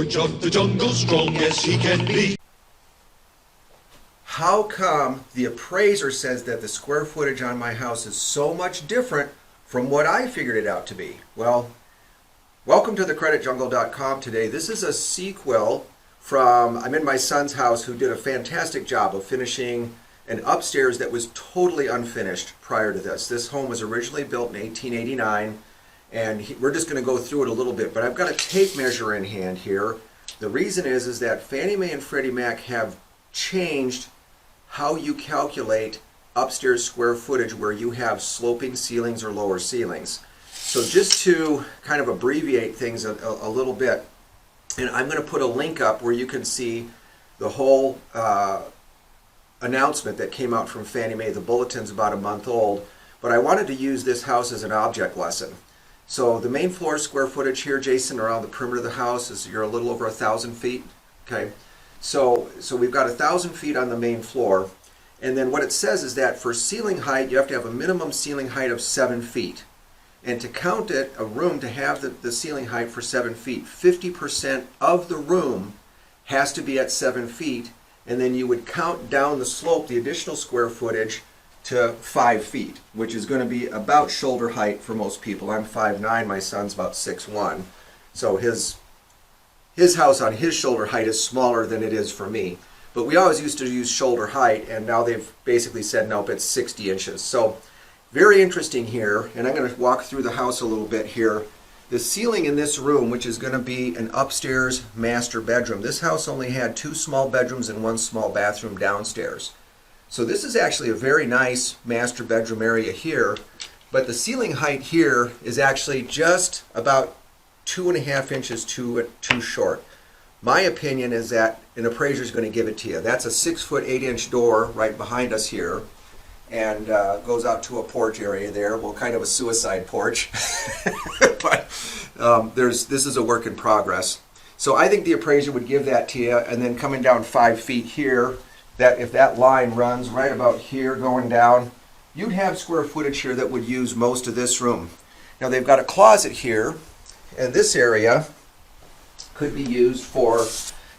George of the jungle, strong as he can be. How come the appraiser says that the square footage on my house is so much different from what I figured it out to be? Well, welcome to thecreditjungle.com today. This is a sequel from, I'm in my son's house, who did a fantastic job of finishing an upstairs that was totally unfinished prior to this. This home was originally built in 1889, and we're just going to go through it a little bit, but I've got a tape measure in hand here. The reason is that Fannie Mae and Freddie Mac have changed how you calculate upstairs square footage where you have sloping ceilings or lower ceilings. So just to kind of abbreviate things a little bit, and I'm going to put a link up where you can see the whole announcement that came out from Fannie Mae. The bulletin's about a month old, but I wanted to use this house as an object lesson. So the main floor square footage here, Jason, around the perimeter of the house is you're a little over 1,000 feet. Okay. So we've got 1,000 feet on the main floor, and then what it says is that for ceiling height, you have to have a minimum ceiling height of 7 feet. And to count it, a room to have the ceiling height for 7 feet, 50% of the room has to be at 7 feet, and then you would count down the slope, the additional square footage, to 5 feet, which is going to be about shoulder height for most people. I'm 5'9", my son's about 6'1", so his house on his shoulder height is smaller than it is for me. But we always used to use shoulder height, and now they've basically said, nope, it's 60 inches. So very interesting here, and I'm going to walk through the house a little bit here. The ceiling in this room, which is going to be an upstairs master bedroom, this house only had 2 small bedrooms and 1 small bathroom downstairs. So this is actually a very nice master bedroom area here, but the ceiling height here is actually just about 2.5 inches too short. My opinion is that an appraiser is going to give it to you. That's a 6'8" door right behind us here, and goes out to a porch area there. Well, kind of a suicide porch, but this is a work in progress. So I think the appraiser would give that to you, and then coming down 5 feet here, that if that line runs right about here going down, you'd have square footage here that would use most of this room. Now they've got a closet here. And this area could be used for,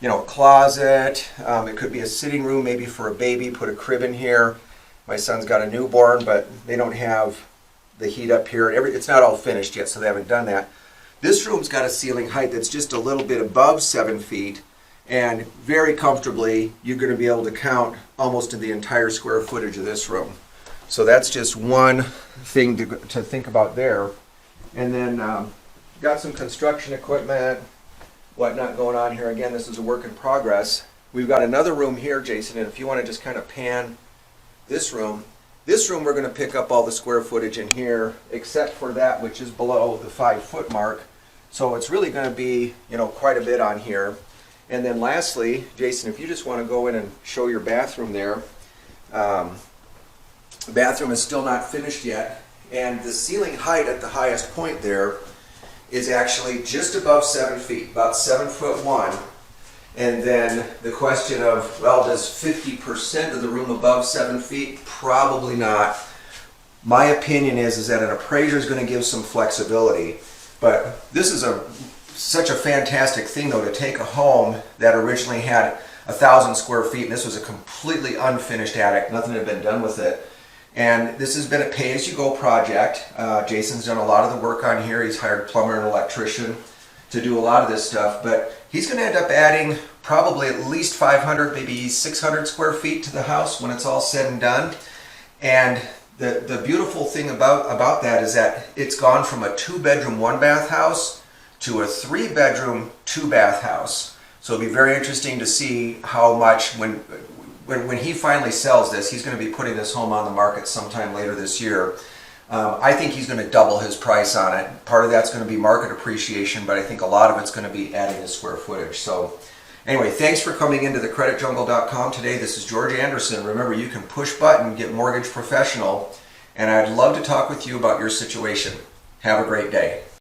a closet. It could be a sitting room, maybe for a baby, put a crib in here. My son's got a newborn, but they don't have the heat up here. It's not all finished yet, so they haven't done that. This room's got a ceiling height that's just a little bit above 7 feet, and very comfortably, you're going to be able to count almost to the entire square footage of this room. So that's just one thing to think about there. And then got some construction equipment, whatnot going on here. Again, this is a work in progress. We've got another room here, Jason, and if you want to just kind of pan this room we're going to pick up all the square footage in here, except for that which is below the 5-foot mark. So it's really going to be, quite a bit on here. And then lastly, Jason, if you just want to go in and show your bathroom there. The bathroom is still not finished yet, and the ceiling height at the highest point there is actually just above 7 feet, about 7'1". And then the question of, well, does 50% of the room above 7 feet? Probably not. My opinion is that an appraiser is going to give some flexibility. But this is such a fantastic thing, though, to take a home that originally had 1,000 square feet, and this was a completely unfinished attic, nothing had been done with it. And this has been a pay-as-you-go project. Jason's done a lot of the work on here. He's hired a plumber and electrician to do a lot of this stuff. But he's going to end up adding probably at least 500, maybe 600 square feet to the house when it's all said and done. And the beautiful thing about that is that it's gone from a 2-bedroom, 1-bath house to a 3-bedroom, 2-bath house. So it'll be very interesting to see how much, when he finally sells this, he's going to be putting this home on the market sometime later this year. I think he's going to double his price on it. Part of that's going to be market appreciation, but I think a lot of it's going to be adding the square footage. So anyway, thanks for coming into thecreditjungle.com today. This is George Anderson. Remember, you can push button, get mortgage professional, and I'd love to talk with you about your situation. Have a great day.